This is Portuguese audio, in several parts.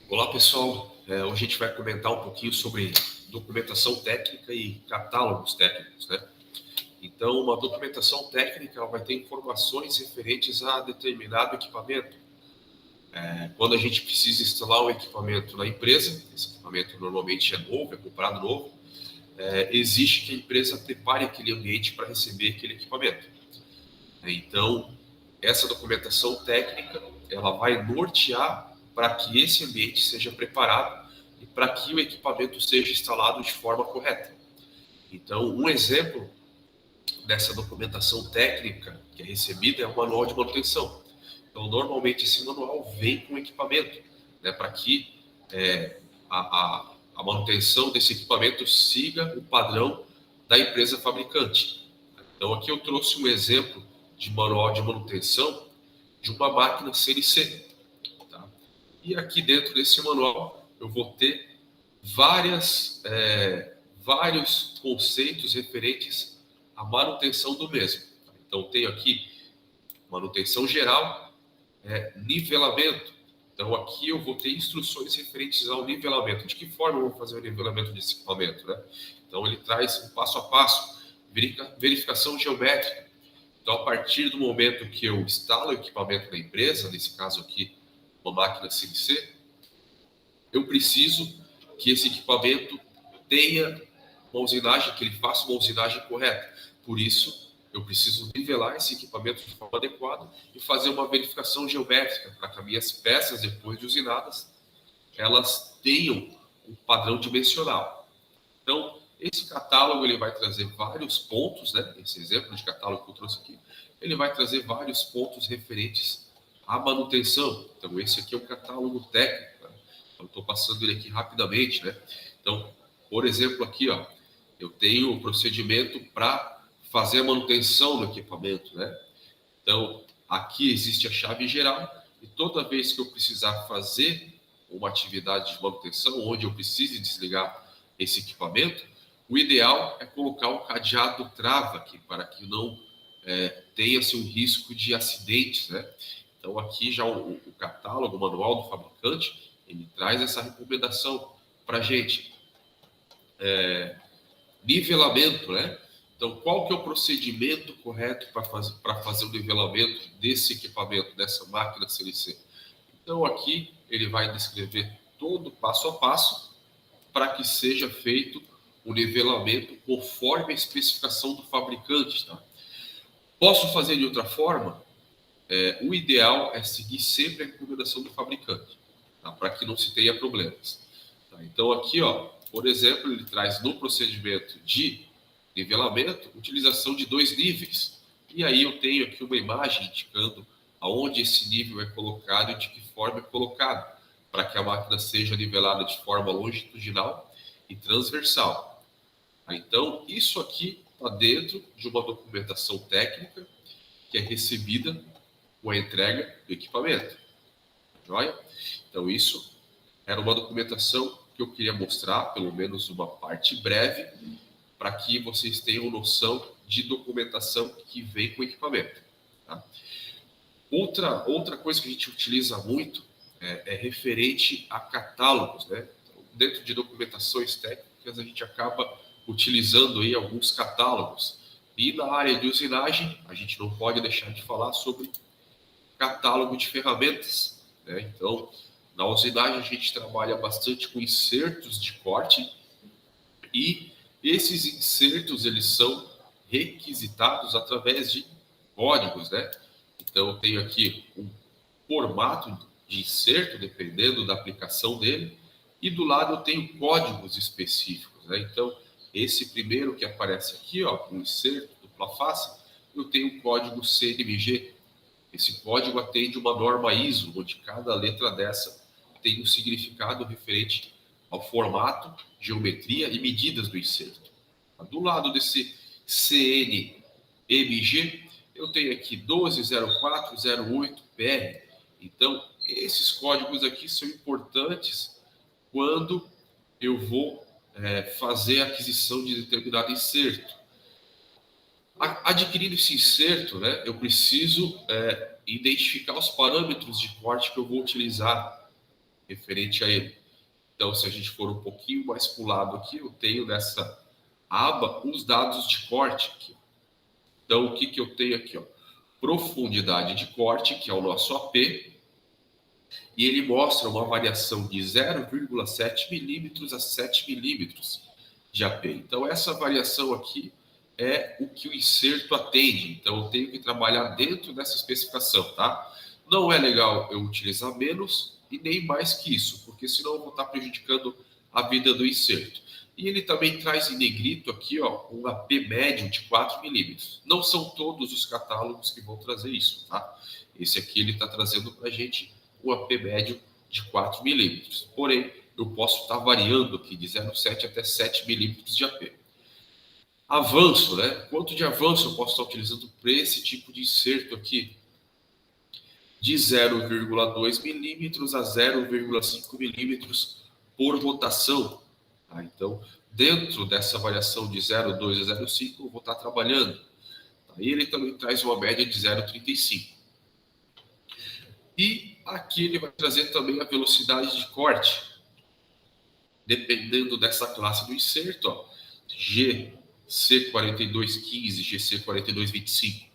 Olá pessoal, hoje a gente vai comentar um pouquinho sobre documentação técnica e catálogos técnicos, né? Então, uma documentação técnica ela vai ter informações referentes a determinado equipamento. Quando a gente precisa instalar um equipamento na empresa, esse equipamento normalmente é novo, é comprado novo, exige que a empresa prepare aquele ambiente para receber aquele equipamento. Então, essa documentação técnica ela vai nortear para que esse ambiente seja preparado e para que o equipamento seja instalado de forma correta. Então, um exemplo dessa documentação técnica que é recebida é o manual de manutenção. Então, normalmente esse manual vem com equipamento, né, para que a manutenção desse equipamento siga o padrão da empresa fabricante. Então, aqui eu trouxe um exemplo de manual de manutenção de uma máquina CNC. Tá? E aqui dentro desse manual eu vou ter vários conceitos referentes à manutenção do mesmo. Então, tenho aqui manutenção geral, nivelamento. Então, aqui eu vou ter instruções referentes ao nivelamento. De que forma eu vou fazer o nivelamento desse equipamento, né? Então, ele traz um passo a passo, verificação geométrica. Então, a partir do momento que eu instalo o equipamento na empresa, nesse caso aqui, uma máquina CNC, eu preciso que esse equipamento tenha uma usinagem, que ele faça uma usinagem correta. Por isso, eu preciso nivelar esse equipamento de forma adequada e fazer uma verificação geométrica para que as minhas peças, depois de usinadas, elas tenham um padrão dimensional. Então, esse catálogo ele vai trazer vários pontos, né? Esse exemplo de catálogo que eu trouxe aqui, ele vai trazer vários pontos referentes à manutenção. Então, esse aqui é um catálogo técnico. Né? Eu estou passando ele aqui rapidamente, né? Então, por exemplo, aqui, ó, eu tenho o procedimento para fazer a manutenção do equipamento, né? Então, aqui existe a chave geral e toda vez que eu precisar fazer uma atividade de manutenção, onde eu precise desligar esse equipamento, o ideal é colocar um cadeado trava aqui, para que não tenha-se um risco de acidentes, né? Então, aqui já o catálogo, o manual do fabricante, ele traz essa recomendação para a gente. Nivelamento, né? Então, qual que é o procedimento correto para fazer o nivelamento desse equipamento, dessa máquina CNC? Então, aqui ele vai descrever todo passo a passo para que seja feito o nivelamento conforme a especificação do fabricante. Tá? Posso fazer de outra forma? O ideal é seguir sempre a recomendação do fabricante, tá? Para que não se tenha problemas. Tá? Então, aqui, ó, por exemplo, ele traz no procedimento de nivelamento, utilização de 2 níveis. E aí eu tenho aqui uma imagem indicando aonde esse nível é colocado e de que forma é colocado, para que a máquina seja nivelada de forma longitudinal e transversal. Então, isso aqui está dentro de uma documentação técnica que é recebida com a entrega do equipamento. Joia? Então, isso era uma documentação que eu queria mostrar, pelo menos uma parte breve, para que vocês tenham noção de documentação que vem com o equipamento. Tá? Outra coisa que a gente utiliza muito é referente a catálogos, né? Então, dentro de documentações técnicas, a gente acaba utilizando aí alguns catálogos. E na área de usinagem, a gente não pode deixar de falar sobre catálogo de ferramentas, né? Então, na usinagem, a gente trabalha bastante com insertos de corte e esses insertos, eles são requisitados através de códigos, né? Então, eu tenho aqui um formato de inserto, dependendo da aplicação dele, e do lado eu tenho códigos específicos, né? Então, esse primeiro que aparece aqui, ó, um inserto dupla face, eu tenho o código CNMG. Esse código atende uma norma ISO, onde cada letra dessa tem um significado referente ao formato, geometria e medidas do inserto. Do lado desse CNMG, eu tenho aqui 120408PR. Então, esses códigos aqui são importantes quando eu vou fazer a aquisição de determinado inserto. Adquirindo esse inserto, né, eu preciso identificar os parâmetros de corte que eu vou utilizar. referente a ele. Então, se a gente for um pouquinho mais para o lado aqui, eu tenho nessa aba os dados de corte aqui. Então, o que, que eu tenho aqui? Ó? Profundidade de corte, que é o nosso AP, e ele mostra uma variação de 0,7 milímetros a 7 milímetros de AP. Então, essa variação aqui é o que o inserto atende. Então, eu tenho que trabalhar dentro dessa especificação, tá? Não é legal eu utilizar menos e nem mais que isso, porque senão eu vou estar prejudicando a vida do inserto. E ele também traz em negrito aqui, ó, um AP médio de 4 milímetros. Não são todos os catálogos que vão trazer isso, tá? Esse aqui ele está trazendo para a gente um AP médio de 4 milímetros. Porém, eu posso estar variando aqui de 0,7 até 7 milímetros de AP. Avanço, né? Quanto de avanço eu posso estar utilizando para esse tipo de inserto aqui? De 0,2 milímetros a 0,5 milímetros por rotação. Tá? Então, dentro dessa variação de 0,2 a 0,5, eu vou estar trabalhando. Tá? E ele também traz uma média de 0,35. E aqui ele vai trazer também a velocidade de corte, dependendo dessa classe do inserto, ó, GC4215, GC4225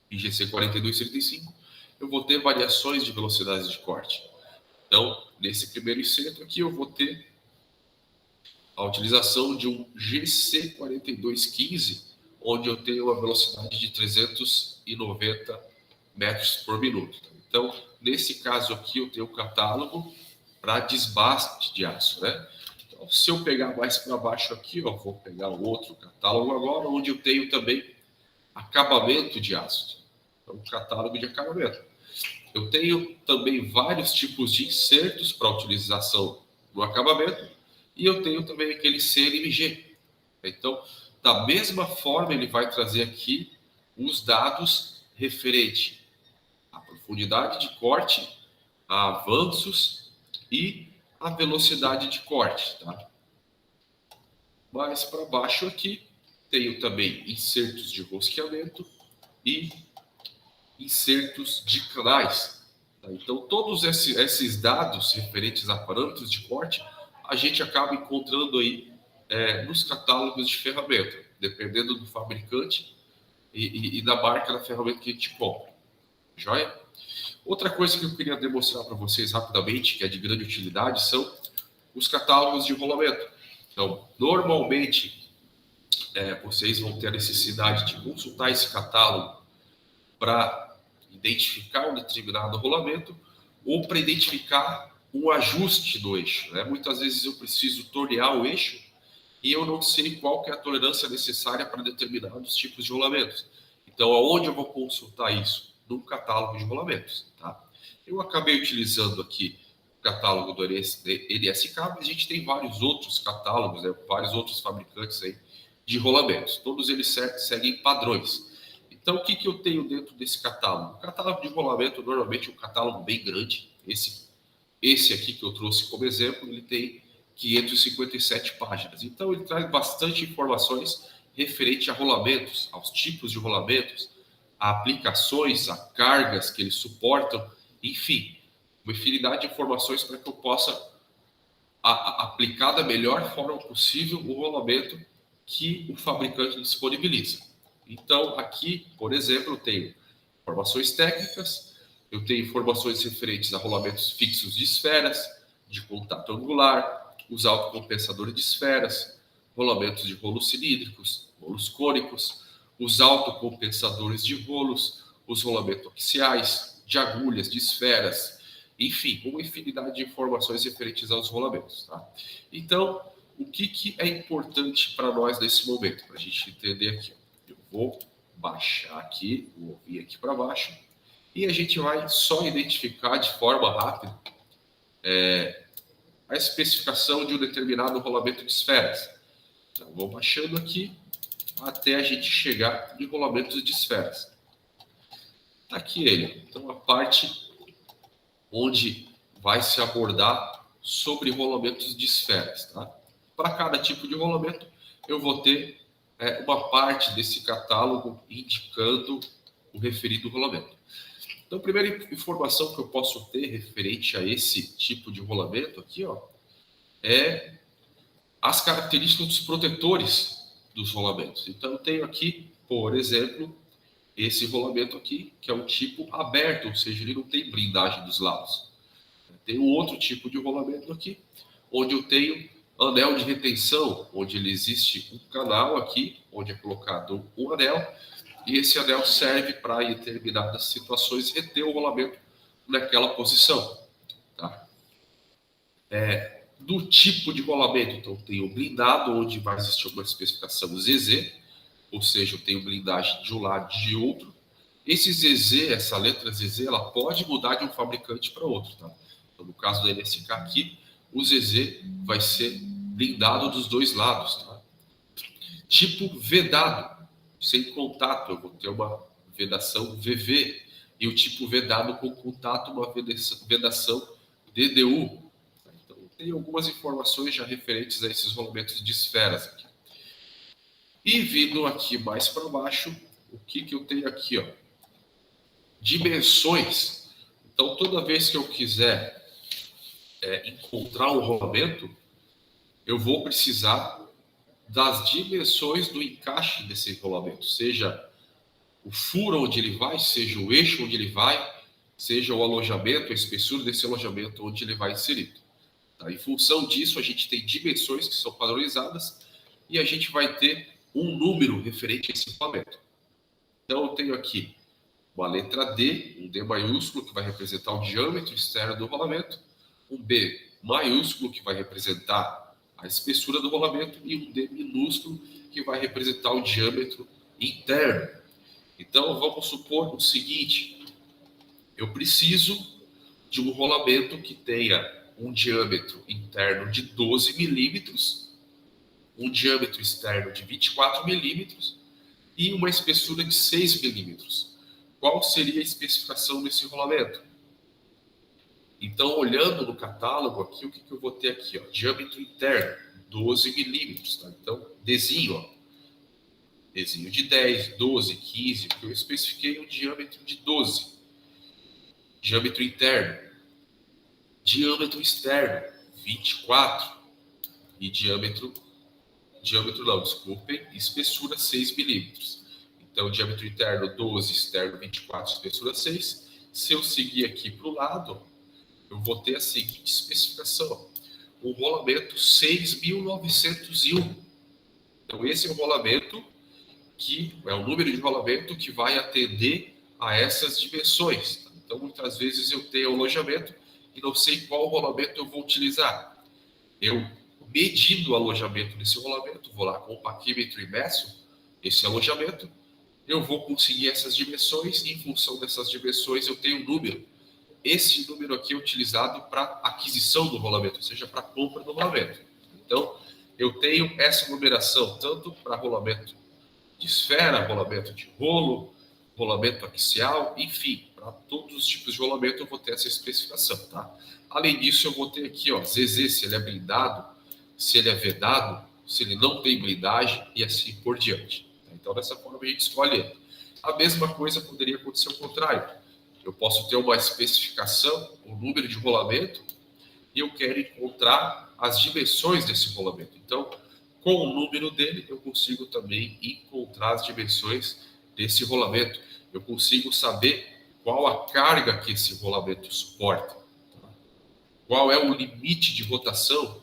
e GC4235, eu vou ter variações de velocidades de corte. Então, nesse primeiro inserto aqui, eu vou ter a utilização de um GC4215, onde eu tenho uma velocidade de 390 metros por minuto. Então, nesse caso aqui, eu tenho um catálogo para desbaste de aço, né? Então, se eu pegar mais para baixo aqui, ó, vou pegar outro catálogo agora, onde eu tenho também acabamento de aço. Então, um catálogo de acabamento. Eu tenho também vários tipos de insertos para utilização no acabamento e eu tenho também aquele CNMG. Então, da mesma forma, ele vai trazer aqui os dados referente à profundidade de corte, a avanços e a velocidade de corte. Tá? Mais para baixo aqui, tenho também insertos de rosqueamento e insertos de canais. Tá? Então, todos esses dados referentes a parâmetros de corte, a gente acaba encontrando aí nos catálogos de ferramenta, dependendo do fabricante e da marca da ferramenta que a gente compra. Joia? Outra coisa que eu queria demonstrar para vocês rapidamente, que é de grande utilidade, são os catálogos de rolamento. Então, normalmente, vocês vão ter a necessidade de consultar esse catálogo para identificar um determinado rolamento ou para identificar o ajuste do eixo. Né? Muitas vezes eu preciso tornear o eixo e eu não sei qual que é a tolerância necessária para determinados tipos de rolamentos. Então, aonde eu vou consultar isso? No catálogo de rolamentos. Tá? Eu acabei utilizando aqui o catálogo do NSK, mas a gente tem vários outros catálogos, né? Vários outros fabricantes aí de rolamentos. Todos eles seguem padrões. Então, o que, que eu tenho dentro desse catálogo? O catálogo de rolamento, normalmente, é um catálogo bem grande. Esse aqui que eu trouxe como exemplo, ele tem 557 páginas. Então, ele traz bastante informações referente a rolamentos, aos tipos de rolamentos, a aplicações, a cargas que eles suportam, enfim, uma infinidade de informações para que eu possa aplicar da melhor forma possível o rolamento que o fabricante disponibiliza. Então, aqui, por exemplo, eu tenho informações técnicas, eu tenho informações referentes a rolamentos fixos de esferas, de contato angular, os autocompensadores de esferas, rolamentos de rolos cilíndricos, rolos cônicos, os autocompensadores de rolos, os rolamentos axiais, de agulhas, de esferas, enfim, uma infinidade de informações referentes aos rolamentos. Tá? Então, o que é importante para nós nesse momento, para a gente entender aqui? Eu vou baixar aqui, vou vir aqui para baixo, e a gente vai só identificar de forma rápida a especificação de um determinado rolamento de esferas. Então, vou baixando aqui até a gente chegar em rolamentos de esferas. Está aqui ele. Então, a parte onde vai se abordar sobre rolamentos de esferas. Tá? Para cada tipo de rolamento, eu vou ter uma parte desse catálogo indicando o referido rolamento. Então, a primeira informação que eu posso ter referente a esse tipo de rolamento aqui, ó, é as características dos protetores dos rolamentos. Então, eu tenho aqui, por exemplo, esse rolamento aqui, que é um tipo aberto, ou seja, ele não tem blindagem dos lados. Tem um outro tipo de rolamento aqui, onde eu tenho anel de retenção, onde ele existe um canal aqui, onde é colocado um anel, e esse anel serve para, em determinadas situações, reter o rolamento naquela posição. Tá? Do tipo de rolamento, então, tem o blindado, onde vai existir uma especificação ZZ, ou seja, eu tenho blindagem de um lado e de outro. Esse ZZ, essa letra ZZ, ela pode mudar de um fabricante para outro. Tá? Então, no caso da NSK aqui, o ZZ vai ser blindado dos dois lados. Tá? Tipo vedado, sem contato, eu vou ter uma vedação VV. E o tipo vedado com contato, uma vedação DDU. Então, tem algumas informações já referentes a esses rolamentos de esferas aqui. E vindo aqui mais para baixo, o que eu tenho aqui? Ó? Dimensões. Então, toda vez que eu quiser encontrar um rolamento, eu vou precisar das dimensões do encaixe desse rolamento, seja o furo onde ele vai, seja o eixo onde ele vai, seja o alojamento, a espessura desse alojamento onde ele vai inserido. Tá? Em função disso, a gente tem dimensões que são padronizadas e a gente vai ter um número referente a esse rolamento. Então, eu tenho aqui uma letra D, um D maiúsculo, que vai representar o diâmetro externo do rolamento, um B maiúsculo, que vai representar a espessura do rolamento, e um D minúsculo, que vai representar o diâmetro interno. Então, vamos supor o seguinte: eu preciso de um rolamento que tenha um diâmetro interno de 12 milímetros, um diâmetro externo de 24 milímetros e uma espessura de 6 milímetros. Qual seria a especificação desse rolamento? Então, olhando no catálogo aqui, o que eu vou ter aqui? Ó? Diâmetro interno, 12 milímetros. Tá? Então, desenho, ó. Desenho de 10, 12, 15, porque eu especifiquei um diâmetro de 12. Diâmetro interno. Diâmetro externo, 24. E espessura 6 milímetros. Então, diâmetro interno 12, externo 24, espessura 6. Se eu seguir aqui para o lado, eu vou ter a seguinte especificação: um rolamento 6.901. Então, esse é o rolamento que é o número de rolamento que vai atender a essas dimensões. Então, muitas vezes eu tenho alojamento e não sei qual rolamento eu vou utilizar. Eu, medindo o alojamento desse rolamento, vou lá com o paquímetro e meço esse alojamento, eu vou conseguir essas dimensões, e em função dessas dimensões eu tenho um número. Esse número aqui é utilizado para aquisição do rolamento, ou seja, para compra do rolamento. Então, eu tenho essa numeração tanto para rolamento de esfera, rolamento de rolo, rolamento axial, enfim, para todos os tipos de rolamento eu vou ter essa especificação, tá? Além disso, eu vou ter aqui, ó, ZZ, se ele é blindado, se ele é vedado, se ele não tem blindagem e assim por diante. Então, dessa forma, a gente escolhe. A mesma coisa poderia acontecer ao contrário. Eu posso ter uma especificação, um número de rolamento, e eu quero encontrar as dimensões desse rolamento. Então, com o número dele, eu consigo também encontrar as dimensões desse rolamento. Eu consigo saber qual a carga que esse rolamento suporta. Qual é o limite de rotação?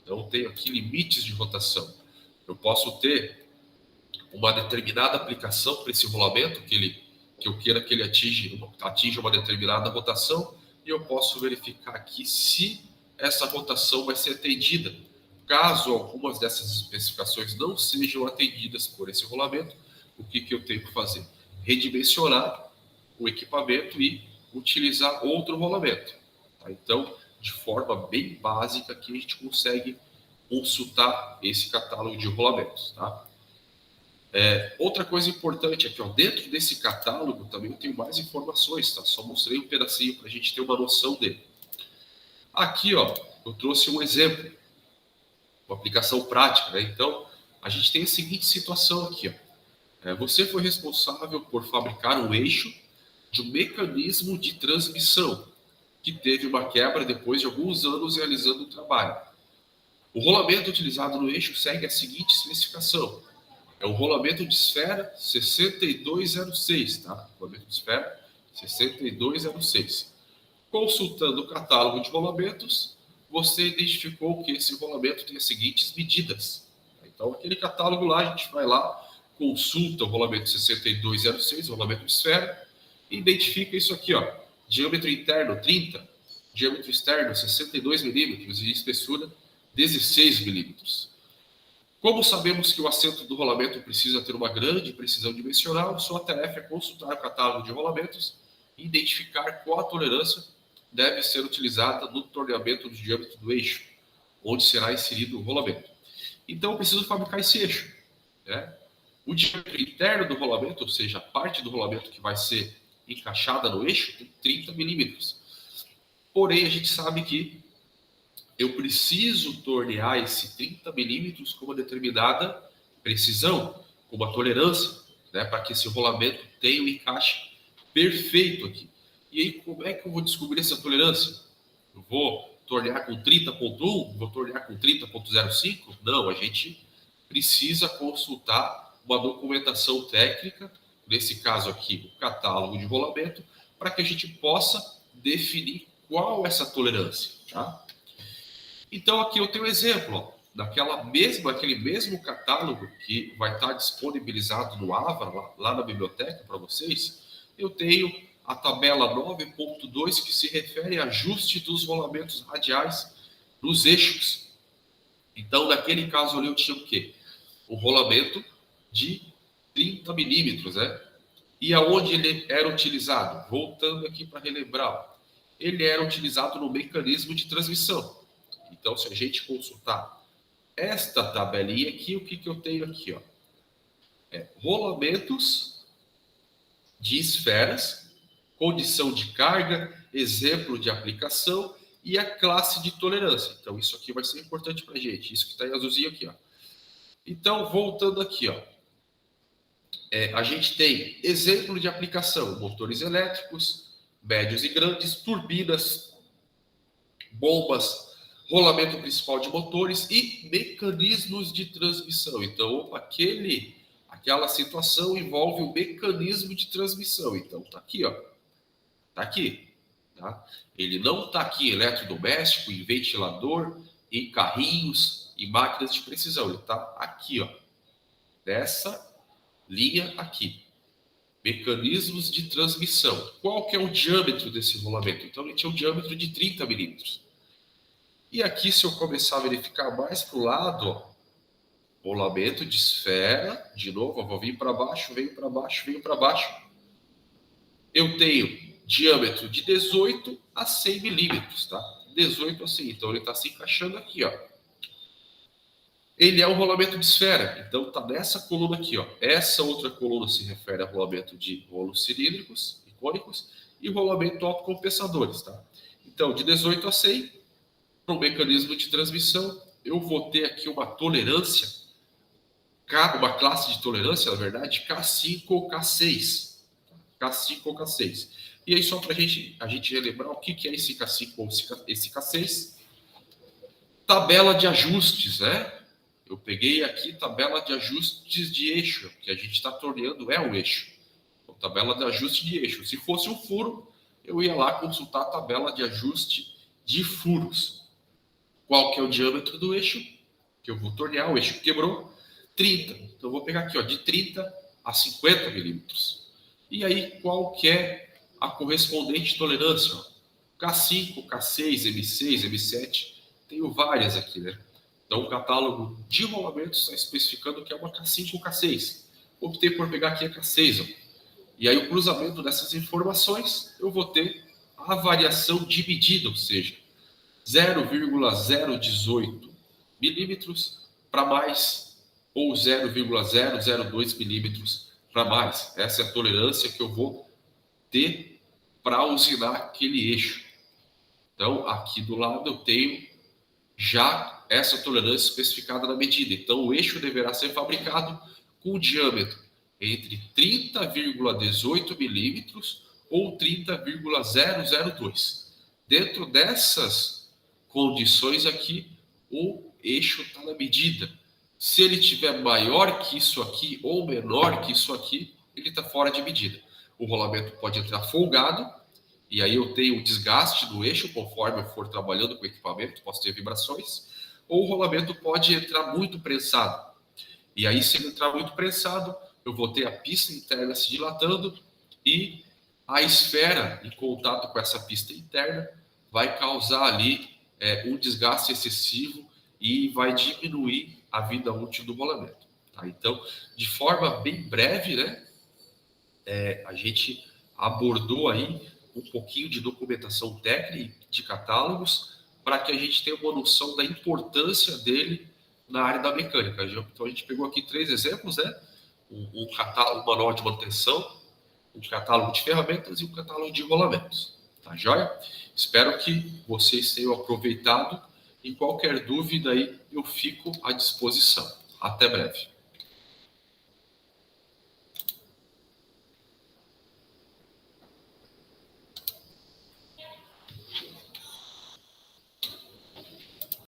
Então, eu tenho aqui limites de rotação. Eu posso ter uma determinada aplicação para esse rolamento, que eu queira que ele atinja uma determinada rotação, e eu posso verificar aqui se essa rotação vai ser atendida. Caso algumas dessas especificações não sejam atendidas por esse rolamento, o que eu tenho que fazer? Redimensionar o equipamento e utilizar outro rolamento. Tá? Então, de forma bem básica, aqui a gente consegue consultar esse catálogo de rolamentos. Tá? Outra coisa importante é que, ó, dentro desse catálogo também eu tenho mais informações, tá? Só mostrei um pedacinho para a gente ter uma noção dele. Aqui, ó, eu trouxe um exemplo, uma aplicação prática, né? Então, a gente tem a seguinte situação aqui, ó. Você foi responsável por fabricar um eixo de um mecanismo de transmissão, que teve uma quebra depois de alguns anos realizando o trabalho. O rolamento utilizado no eixo segue a seguinte especificação. É o rolamento de esfera 6206, tá? Rolamento de esfera 6206. Consultando o catálogo de rolamentos, você identificou que esse rolamento tem as seguintes medidas. Então, aquele catálogo lá, a gente vai lá, consulta o rolamento 6206, o rolamento de esfera, e identifica isso aqui, ó. Diâmetro interno 30, diâmetro externo 62 milímetros e espessura 16 milímetros. Como sabemos que o assento do rolamento precisa ter uma grande precisão dimensional, sua tarefa é consultar o catálogo de rolamentos e identificar qual a tolerância deve ser utilizada no torneamento do diâmetro do eixo, onde será inserido o rolamento. Então, eu preciso fabricar esse eixo, né? O diâmetro interno do rolamento, ou seja, a parte do rolamento que vai ser encaixada no eixo, tem 30 milímetros. Porém, a gente sabe que eu preciso tornear esse 30 milímetros com uma determinada precisão, com uma tolerância, né, para que esse rolamento tenha um encaixe perfeito aqui. E aí, como é que eu vou descobrir essa tolerância? Eu vou tornear com 30.1? Vou tornear com 30.05? Não, a gente precisa consultar uma documentação técnica, nesse caso aqui, o catálogo de rolamento, para que a gente possa definir qual é essa tolerância, tá? Então, aqui eu tenho um exemplo, ó, aquele mesmo catálogo que vai estar disponibilizado no AVA, lá na biblioteca para vocês. Eu tenho a tabela 9.2, que se refere a ajuste dos rolamentos radiais nos eixos. Então, naquele caso ali, eu tinha o quê? O rolamento de 30 milímetros, né? E aonde ele era utilizado? Voltando aqui para relembrar, ele era utilizado no mecanismo de transmissão. Então, se a gente consultar esta tabelinha aqui, o que eu tenho aqui? Ó? Rolamentos de esferas, condição de carga, exemplo de aplicação e a classe de tolerância. Então, isso aqui vai ser importante para a gente. Isso que está em azulzinho aqui. Ó. Então, voltando aqui, ó. A gente tem exemplo de aplicação, motores elétricos, médios e grandes, turbinas, bombas, rolamento principal de motores e mecanismos de transmissão. Então, aquela situação envolve o mecanismo de transmissão. Então, tá aqui, ó. Tá aqui. Tá? Ele não tá aqui em eletrodoméstico, em ventilador, em carrinhos, em máquinas de precisão. Ele tá aqui, ó. Nessa linha aqui. Mecanismos de transmissão. Qual que é o diâmetro desse rolamento? Então, ele tinha um diâmetro de 30 milímetros. E aqui, se eu começar a verificar mais para o lado, ó, rolamento de esfera, de novo, eu vou vir para baixo, venho para baixo, venho para baixo. Eu tenho diâmetro de 18 a 100 milímetros, tá? 18 a 100, então ele está se encaixando aqui, ó. Ele é um rolamento de esfera, então está nessa coluna aqui, ó. Essa outra coluna se refere a rolamento de rolos cilíndricos e cônicos e rolamento autocompensadores, tá? Então, de 18 a 100, para o mecanismo de transmissão, eu vou ter aqui uma tolerância, uma classe de tolerância, na verdade, K5 ou K6. K5 ou K6. E aí, só para a gente relembrar o que é esse K5 ou esse K6. Tabela de ajustes, né? Eu peguei aqui tabela de ajustes de eixo, que a gente está torneando o eixo. Então, tabela de ajuste de eixo. Se fosse um furo, eu ia lá consultar a tabela de ajuste de furos. Qual que é o diâmetro do eixo? Que eu vou tornear, o eixo quebrou, 30. Então, eu vou pegar aqui, ó, de 30 a 50 milímetros. E aí, qual que é a correspondente tolerância? Ó? K5, K6, M6, M7, tenho várias aqui, né? Então, o catálogo de rolamentos está especificando que é uma K5 ou K6. Optei por pegar aqui a K6. Ó. E aí, o cruzamento dessas informações, eu vou ter a variação de medida, ou seja, 0,018 milímetros para mais ou 0,002 milímetros para mais. Essa é a tolerância que eu vou ter para usinar aquele eixo. Então, aqui do lado eu tenho já essa tolerância especificada na medida. Então, o eixo deverá ser fabricado com diâmetro entre 30,18 milímetros ou 30,002. Dentro dessas condições aqui, o eixo está na medida. Se ele tiver maior que isso aqui ou menor que isso aqui, ele está fora de medida. O rolamento pode entrar folgado, e aí eu tenho o desgaste do eixo conforme eu for trabalhando com o equipamento, posso ter vibrações, ou o rolamento pode entrar muito prensado. E aí, se ele entrar muito prensado, eu vou ter a pista interna se dilatando e a esfera em contato com essa pista interna vai causar ali um desgaste excessivo e vai diminuir a vida útil do rolamento. Tá? Então, de forma bem breve, né, a gente abordou aí um pouquinho de documentação técnica, de catálogos, para que a gente tenha uma noção da importância dele na área da mecânica. Então, a gente pegou aqui 3 exemplos, né? Um catálogo, um manual de manutenção, um catálogo de ferramentas e um catálogo de rolamentos. Tá joia? Espero que vocês tenham aproveitado. E qualquer dúvida aí, eu fico à disposição. Até breve.